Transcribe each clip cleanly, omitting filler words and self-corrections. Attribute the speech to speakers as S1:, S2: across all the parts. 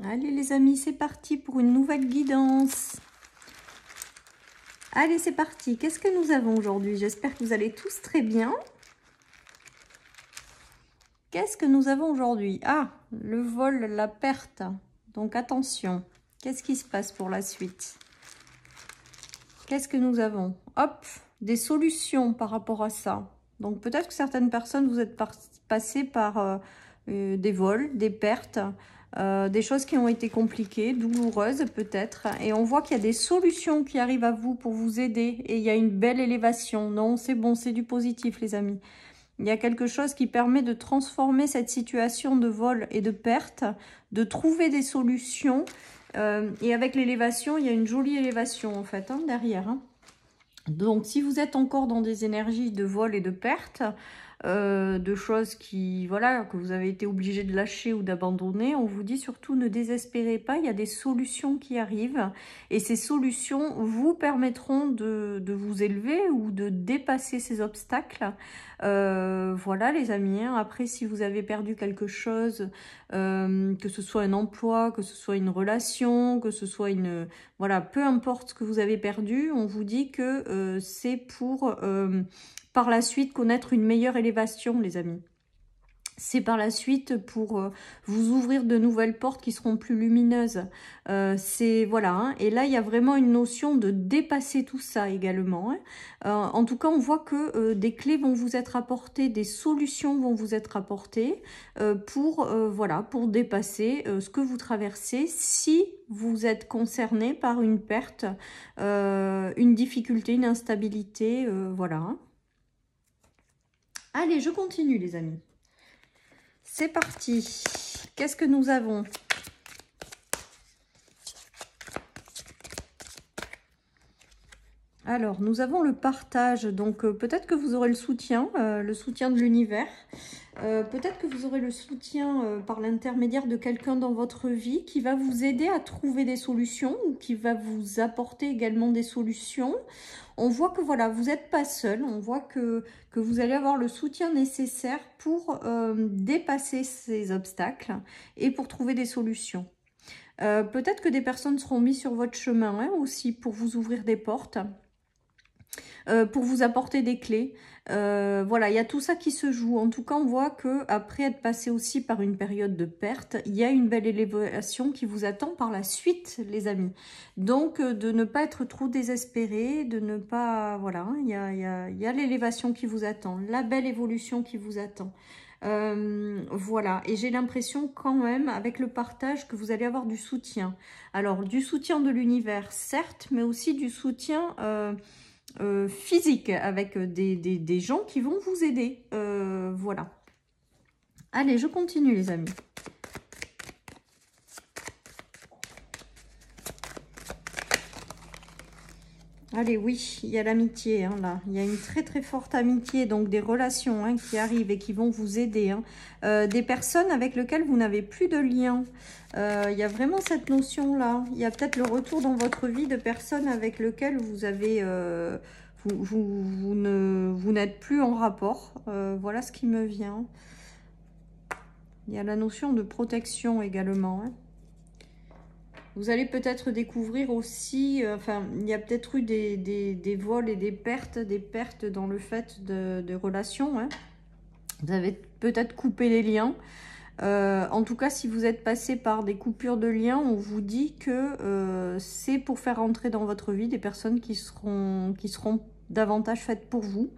S1: Allez les amis, c'est parti pour une nouvelle guidance. Allez, c'est parti. Qu'est-ce que nous avons aujourd'hui? J'espère que vous allez tous très bien. Qu'est-ce que nous avons aujourd'hui? Ah, le vol, la perte. Donc attention. Qu'est-ce qui se passe pour la suite? Qu'est-ce que nous avons? Hop, des solutions par rapport à ça. Donc peut-être que certaines personnes, vous êtes passées par des vols, des pertes, des choses qui ont été compliquées, douloureuses peut-être. Et on voit qu'il y a des solutions qui arrivent à vous pour vous aider. Et il y a une belle élévation. Non, c'est bon, c'est du positif les amis. Il y a quelque chose qui permet de transformer cette situation de vol et de perte, de trouver des solutions. Et avec l'élévation, il y a une jolie élévation en fait, hein, derrière. Hein. Donc, si vous êtes encore dans des énergies de vol et de perte, de choses qui, voilà, que vous avez été obligé de lâcher ou d'abandonner, on vous dit surtout ne désespérez pas, il y a des solutions qui arrivent et ces solutions vous permettront de vous élever ou de dépasser ces obstacles. Voilà les amis, hein. Après si vous avez perdu quelque chose, que ce soit un emploi, que ce soit une relation, que ce soit une... Voilà, peu importe ce que vous avez perdu, on vous dit que c'est pour par la suite connaître une meilleure élévation les amis. C'est par la suite pour vous ouvrir de nouvelles portes qui seront plus lumineuses. C'est voilà, hein, et là il y a vraiment une notion de dépasser tout ça également. Hein. En tout cas, on voit que des clés vont vous être apportées, des solutions vont vous être apportées pour voilà, pour dépasser ce que vous traversez si vous êtes concerné par une perte, une difficulté, une instabilité, voilà. Hein. Allez, je continue les amis. C'est parti. Qu'est-ce que nous avons? Alors, nous avons le partage. Donc, peut-être que vous aurez le soutien de l'univers. Peut-être que vous aurez le soutien par l'intermédiaire de quelqu'un dans votre vie qui va vous aider à trouver des solutions ou qui va vous apporter également des solutions. On voit que voilà, vous n'êtes pas seul, on voit que vous allez avoir le soutien nécessaire pour dépasser ces obstacles et pour trouver des solutions. Peut-être que des personnes seront mises sur votre chemin hein, aussi pour vous ouvrir des portes. Pour vous apporter des clés. Voilà, il y a tout ça qui se joue. En tout cas, on voit que après être passé aussi par une période de perte, il y a une belle élévation qui vous attend par la suite, les amis. Donc, de ne pas être trop désespéré, de ne pas... Voilà, il y a l'élévation qui vous attend, la belle évolution qui vous attend. Voilà, et j'ai l'impression quand même, avec le partage, que vous allez avoir du soutien. Alors, du soutien de l'univers, certes, mais aussi du soutien... physique avec des gens qui vont vous aider. Voilà. Allez, je continue les amis. Allez, oui, il y a l'amitié, hein, là. Il y a une très très forte amitié, donc des relations hein, qui arrivent et qui vont vous aider. Hein. Des personnes avec lesquelles vous n'avez plus de lien. Il y a vraiment cette notion-là. Il y a peut-être le retour dans votre vie de personnes avec lesquelles vous avez... vous n'êtes plus en rapport. Voilà ce qui me vient. Il y a la notion de protection également. Hein. Vous allez peut-être découvrir aussi, enfin, il y a peut-être eu des vols et des pertes dans le fait de relations. Hein. Vous avez peut-être coupé les liens. En tout cas, si vous êtes passé par des coupures de liens, on vous dit que c'est pour faire entrer dans votre vie des personnes qui seront davantage faites pour vous.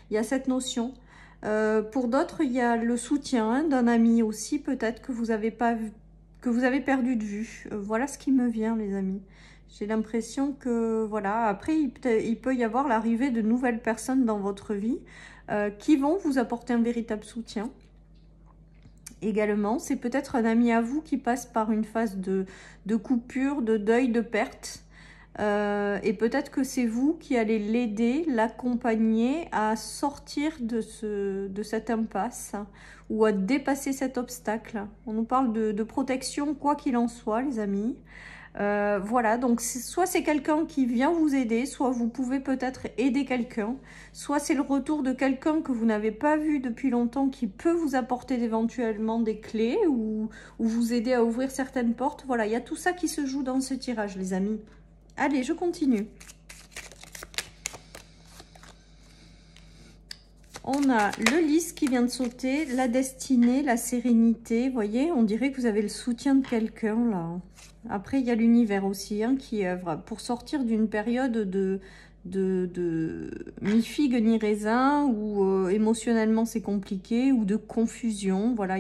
S1: Il y a cette notion. Pour d'autres, il y a le soutien hein, d'un ami aussi, peut-être que vous n'avez pas vu, que vous avez perdu de vue. Voilà ce qui me vient, les amis. J'ai l'impression que, voilà, après, il peut y avoir l'arrivée de nouvelles personnes dans votre vie qui vont vous apporter un véritable soutien. Également, c'est peut-être un ami à vous qui passe par une phase de coupure, de deuil, de perte. Et peut-être que c'est vous qui allez l'aider, l'accompagner à sortir de cette impasse ou à dépasser cet obstacle. On nous parle de protection, quoi qu'il en soit, les amis. Voilà, donc soit c'est quelqu'un qui vient vous aider, soit vous pouvez peut-être aider quelqu'un, soit c'est le retour de quelqu'un que vous n'avez pas vu depuis longtemps qui peut vous apporter éventuellement des clés ou vous aider à ouvrir certaines portes. Voilà, il y a tout ça qui se joue dans ce tirage, les amis. Allez, je continue. On a le lys qui vient de sauter, la destinée, la sérénité. Vous voyez, on dirait que vous avez le soutien de quelqu'un là. Après, il y a l'univers aussi hein, qui œuvre pour sortir d'une période de ni figue ni raisin, où émotionnellement c'est compliqué, ou de confusion. Voilà,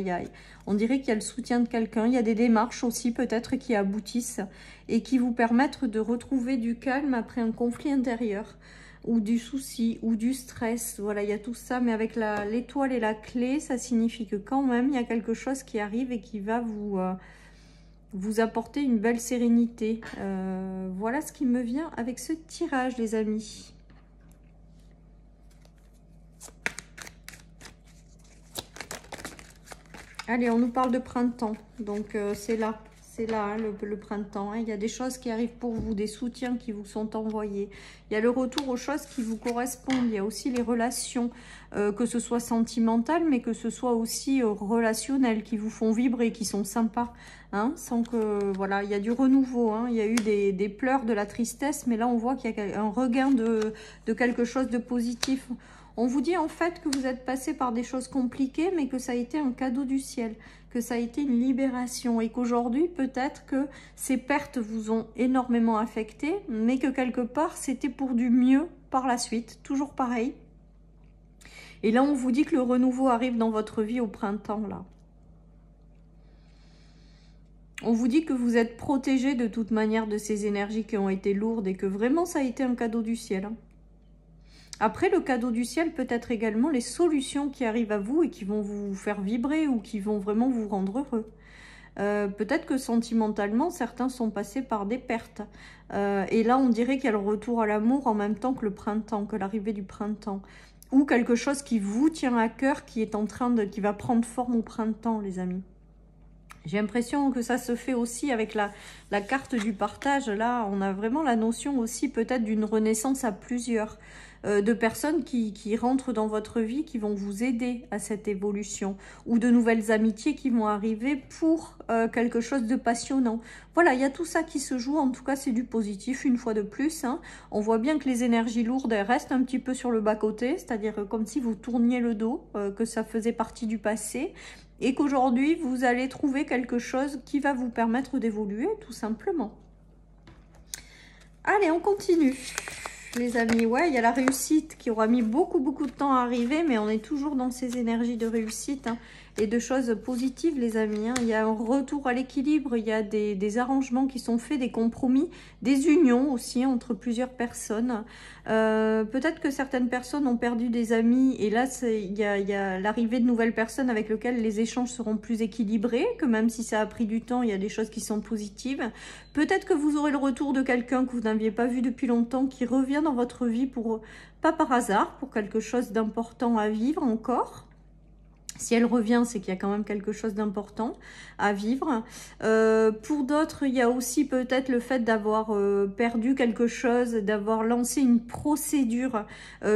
S1: on dirait qu'il y a le soutien de quelqu'un. Il y a des démarches aussi peut-être qui aboutissent et qui vous permettent de retrouver du calme après un conflit intérieur, ou du souci, ou du stress. Voilà, il y a tout ça, mais avec l'étoile et la clé, ça signifie que quand même, il y a quelque chose qui arrive et qui va vous apporter une belle sérénité. Voilà ce qui me vient avec ce tirage, les amis. Allez, on nous parle de printemps, donc c'est là. C'est là, hein, le printemps. Hein. Il y a des choses qui arrivent pour vous, des soutiens qui vous sont envoyés. Il y a le retour aux choses qui vous correspondent. Il y a aussi les relations, que ce soit sentimentales, mais que ce soit aussi relationnelles, qui vous font vibrer, qui sont sympas. Hein, sans que, voilà, il y a du renouveau. Hein. Il y a eu des pleurs, de la tristesse, mais là, on voit qu'il y a un regain de quelque chose de positif. On vous dit en fait que vous êtes passé par des choses compliquées, mais que ça a été un cadeau du ciel, que ça a été une libération et qu'aujourd'hui, peut-être que ces pertes vous ont énormément affecté, mais que quelque part, c'était pour du mieux par la suite, toujours pareil. Et là, on vous dit que le renouveau arrive dans votre vie au printemps, là. On vous dit que vous êtes protégé de toute manière de ces énergies qui ont été lourdes et que vraiment, ça a été un cadeau du ciel, hein. Après, le cadeau du ciel peut être également les solutions qui arrivent à vous et qui vont vous faire vibrer ou qui vont vraiment vous rendre heureux. Peut-être que sentimentalement, certains sont passés par des pertes. Et là, on dirait qu'il y a le retour à l'amour en même temps que le printemps, que l'arrivée du printemps. Ou quelque chose qui vous tient à cœur, qui va prendre forme au printemps, les amis. J'ai l'impression que ça se fait aussi avec la carte du partage. Là, on a vraiment la notion aussi peut-être d'une renaissance à plusieurs. De personnes qui rentrent dans votre vie, qui vont vous aider à cette évolution, ou de nouvelles amitiés qui vont arriver pour quelque chose de passionnant. Voilà, il y a tout ça qui se joue, en tout cas c'est du positif une fois de plus. Hein. On voit bien que les énergies lourdes, elles restent un petit peu sur le bas-côté, c'est-à-dire comme si vous tourniez le dos, que ça faisait partie du passé, et qu'aujourd'hui vous allez trouver quelque chose qui va vous permettre d'évoluer, tout simplement. Allez, on continue. Les amis, ouais, il y a la réussite qui aura mis beaucoup de temps à arriver, mais on est toujours dans ces énergies de réussite hein, et de choses positives, les amis. Hein. Il y a un retour à l'équilibre, il y a des arrangements qui sont faits, des compromis, des unions aussi entre plusieurs personnes. Peut-être que certaines personnes ont perdu des amis et là, il y a l'arrivée de nouvelles personnes avec lesquelles les échanges seront plus équilibrés, que même si ça a pris du temps, il y a des choses qui sont positives. Peut-être que vous aurez le retour de quelqu'un que vous n'aviez pas vu depuis longtemps qui revient dans votre vie, pas par hasard, pour quelque chose d'important à vivre encore. Si elle revient, c'est qu'il y a quand même quelque chose d'important à vivre. Pour d'autres, il y a aussi peut-être le fait d'avoir perdu quelque chose, d'avoir lancé une procédure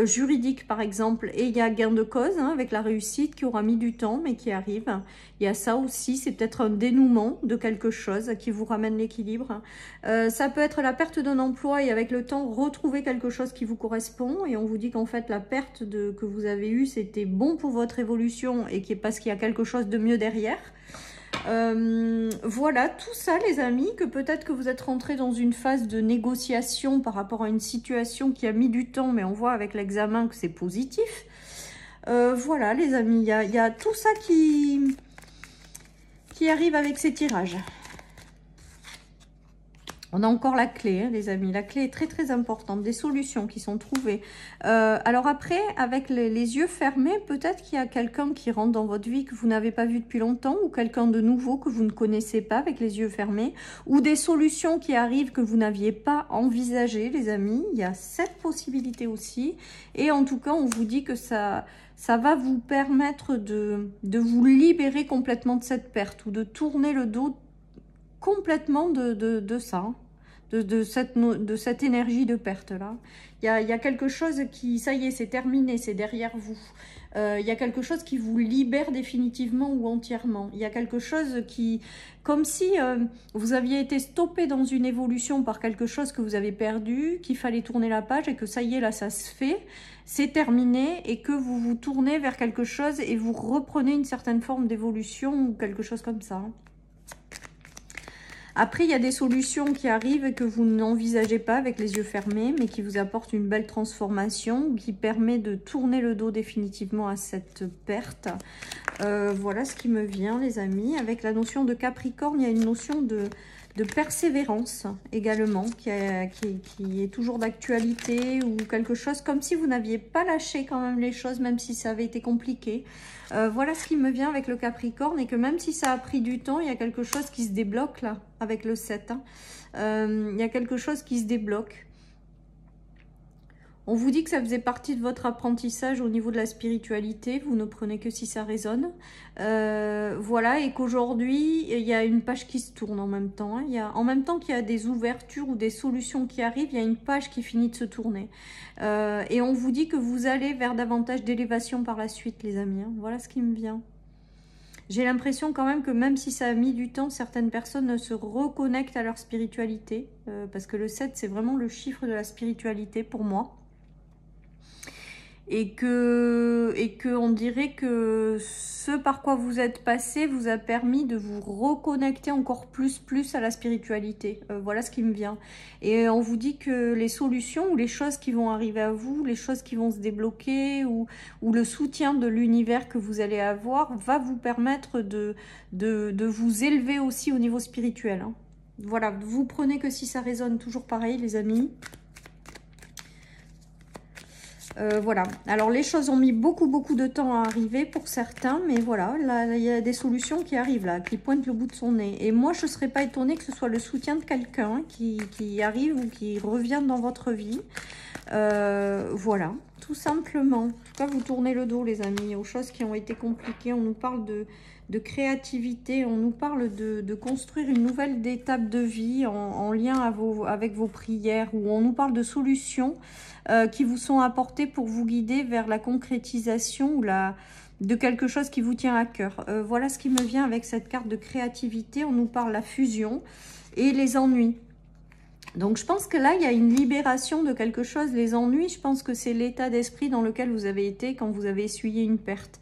S1: juridique, par exemple. Et il y a gain de cause hein, avec la réussite qui aura mis du temps, mais qui arrive. Il y a ça aussi, c'est peut-être un dénouement de quelque chose qui vous ramène l'équilibre. Ça peut être la perte d'un emploi et avec le temps, retrouver quelque chose qui vous correspond. Et on vous dit qu'en fait, la perte que vous avez eue, c'était bon pour votre évolution et parce qu'il y a quelque chose de mieux derrière. Voilà, tout ça les amis, que peut-être que vous êtes rentré dans une phase de négociation par rapport à une situation qui a mis du temps, mais on voit avec l'examen que c'est positif. Voilà les amis, il y a tout ça qui arrive avec ces tirages. On a encore la clé, hein, les amis. La clé est très importante. Des solutions qui sont trouvées. Alors après, avec les yeux fermés, peut-être qu'il y a quelqu'un qui rentre dans votre vie que vous n'avez pas vu depuis longtemps ou quelqu'un de nouveau que vous ne connaissez pas avec les yeux fermés ou des solutions qui arrivent que vous n'aviez pas envisagées, les amis. Il y a cette possibilité aussi. Et en tout cas, on vous dit que ça va vous permettre de vous libérer complètement de cette perte ou de tourner le dos complètement de ça, hein, de cette énergie de perte-là. Il y a quelque chose qui, ça y est, c'est terminé, c'est derrière vous. Il y a quelque chose qui vous libère définitivement ou entièrement. Il y a quelque chose qui, comme si vous aviez été stoppé dans une évolution par quelque chose que vous avez perdu, qu'il fallait tourner la page et que ça y est, là, ça se fait, c'est terminé et que vous vous tournez vers quelque chose et vous reprenez une certaine forme d'évolution ou quelque chose comme ça. Après, il y a des solutions qui arrivent et que vous n'envisagez pas avec les yeux fermés, mais qui vous apportent une belle transformation, qui permet de tourner le dos définitivement à cette perte. Voilà ce qui me vient, les amis. Avec la notion de Capricorne, il y a une notion de persévérance également, qui est toujours d'actualité, ou quelque chose comme si vous n'aviez pas lâché quand même les choses, même si ça avait été compliqué. Voilà ce qui me vient avec le Capricorne, et que même si ça a pris du temps, il y a quelque chose qui se débloque là, avec le 7. Hein. Il y a quelque chose qui se débloque. On vous dit que ça faisait partie de votre apprentissage au niveau de la spiritualité. Vous ne prenez que si ça résonne. Voilà, et qu'aujourd'hui, il y a une page qui se tourne en même temps. Hein. En même temps qu'il y a des ouvertures ou des solutions qui arrivent, il y a une page qui finit de se tourner. Et on vous dit que vous allez vers davantage d'élévation par la suite, les amis. Hein. Voilà ce qui me vient. J'ai l'impression quand même que même si ça a mis du temps, certaines personnes se reconnectent à leur spiritualité. Parce que le 7, c'est vraiment le chiffre de la spiritualité pour moi. Et que on dirait que ce par quoi vous êtes passé vous a permis de vous reconnecter encore plus à la spiritualité. Voilà ce qui me vient. Et on vous dit que les solutions ou les choses qui vont arriver à vous, les choses qui vont se débloquer, ou le soutien de l'univers que vous allez avoir va vous permettre de vous élever aussi au niveau spirituel. Hein. Voilà, vous prenez que si ça résonne, toujours pareil, les amis. Voilà, alors les choses ont mis beaucoup de temps à arriver pour certains, mais voilà, là il y a des solutions qui arrivent là, qui pointent le bout de son nez. Et moi je ne serais pas étonnée que ce soit le soutien de quelqu'un qui arrive ou qui revient dans votre vie. Voilà, tout simplement. En tout cas, vous tournez le dos, les amis, aux choses qui ont été compliquées. On nous parle de créativité, on nous parle de construire une nouvelle étape de vie en lien avec vos prières, ou on nous parle de solutions qui vous sont apportées pour vous guider vers la concrétisation ou de quelque chose qui vous tient à cœur. Voilà ce qui me vient avec cette carte de créativité. On nous parle de la fusion et les ennuis. Donc je pense que là, il y a une libération de quelque chose. Les ennuis, je pense que c'est l'état d'esprit dans lequel vous avez été quand vous avez essuyé une perte.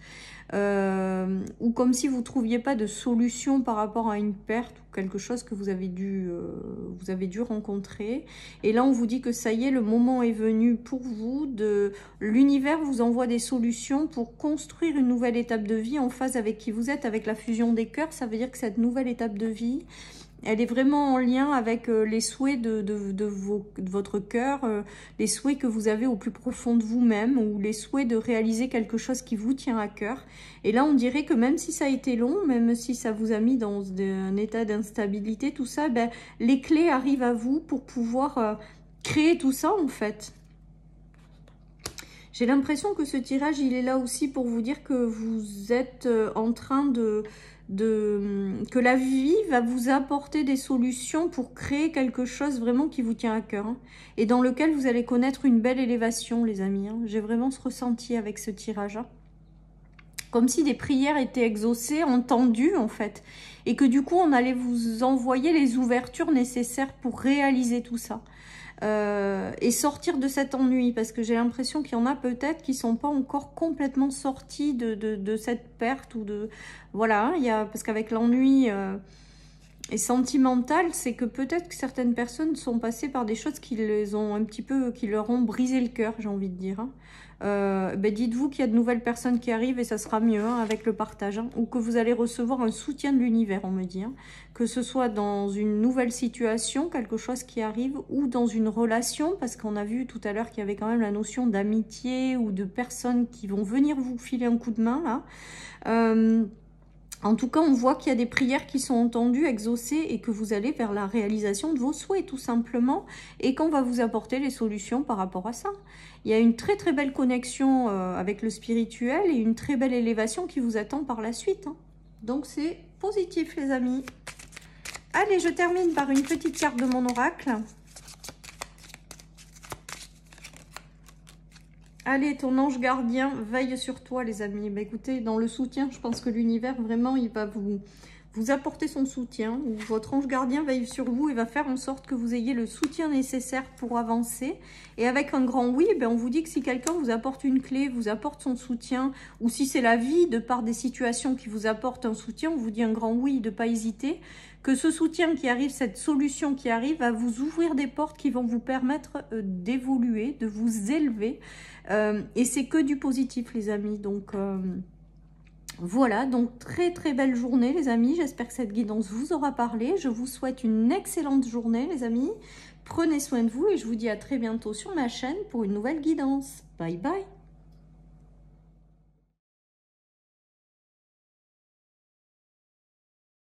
S1: Ou comme si vous ne trouviez pas de solution par rapport à une perte ou quelque chose que vous avez dû rencontrer. Et là, on vous dit que ça y est, le moment est venu pour vous. L'univers vous envoie des solutions pour construire une nouvelle étape de vie en phase avec qui vous êtes, avec la fusion des cœurs. Ça veut dire que cette nouvelle étape de vie, elle est vraiment en lien avec les souhaits de votre cœur, les souhaits que vous avez au plus profond de vous-même, ou les souhaits de réaliser quelque chose qui vous tient à cœur. Et là, on dirait que même si ça a été long, même si ça vous a mis dans un état d'instabilité, tout ça, ben, les clés arrivent à vous pour pouvoir créer tout ça, en fait. J'ai l'impression que ce tirage, il est là aussi pour vous dire que vous êtes en train que la vie va vous apporter des solutions pour créer quelque chose vraiment qui vous tient à cœur, hein, et dans lequel vous allez connaître une belle élévation, les amis. Hein. J'ai vraiment ce ressenti avec ce tirage. Hein. Comme si des prières étaient exaucées, entendues en fait, et que du coup on allait vous envoyer les ouvertures nécessaires pour réaliser tout ça. Et sortir de cet ennui, parce que j'ai l'impression qu'il y en a peut-être qui ne sont pas encore complètement sortis de cette perte, ou de... Voilà, parce qu'avec l'ennui et sentimental, c'est que peut-être que certaines personnes sont passées par des choses qui leur ont brisé le cœur, j'ai envie de dire. Hein. Ben dites-vous qu'il y a de nouvelles personnes qui arrivent et ça sera mieux, hein, avec le partage, hein, ou que vous allez recevoir un soutien de l'univers, on me dit, hein, que ce soit dans une nouvelle situation, quelque chose qui arrive, ou dans une relation, parce qu'on a vu tout à l'heure qu'il y avait quand même la notion d'amitié ou de personnes qui vont venir vous filer un coup de main là. En tout cas, on voit qu'il y a des prières qui sont entendues, exaucées, et que vous allez vers la réalisation de vos souhaits, tout simplement, et qu'on va vous apporter les solutions par rapport à ça. Il y a une très très belle connexion avec le spirituel, et une très belle élévation qui vous attend par la suite. Hein. Donc c'est positif, les amis. Allez, je termine par une petite carte de mon oracle. Allez, ton ange gardien veille sur toi, les amis. Bah, écoutez, dans le soutien, je pense que l'univers, vraiment, il va vous apporter son soutien. Ou votre ange gardien veille sur vous et va faire en sorte que vous ayez le soutien nécessaire pour avancer. Et avec un grand oui, ben on vous dit que si quelqu'un vous apporte une clé, vous apporte son soutien, ou si c'est la vie de par des situations qui vous apportent un soutien, on vous dit un grand oui, de ne pas hésiter. Que ce soutien qui arrive, cette solution qui arrive, va vous ouvrir des portes qui vont vous permettre d'évoluer, de vous élever. Et c'est que du positif, les amis. Donc... voilà, donc très très belle journée les amis, j'espère que cette guidance vous aura parlé. Je vous souhaite une excellente journée les amis, prenez soin de vous et je vous dis à très bientôt sur ma chaîne pour une nouvelle guidance. Bye bye.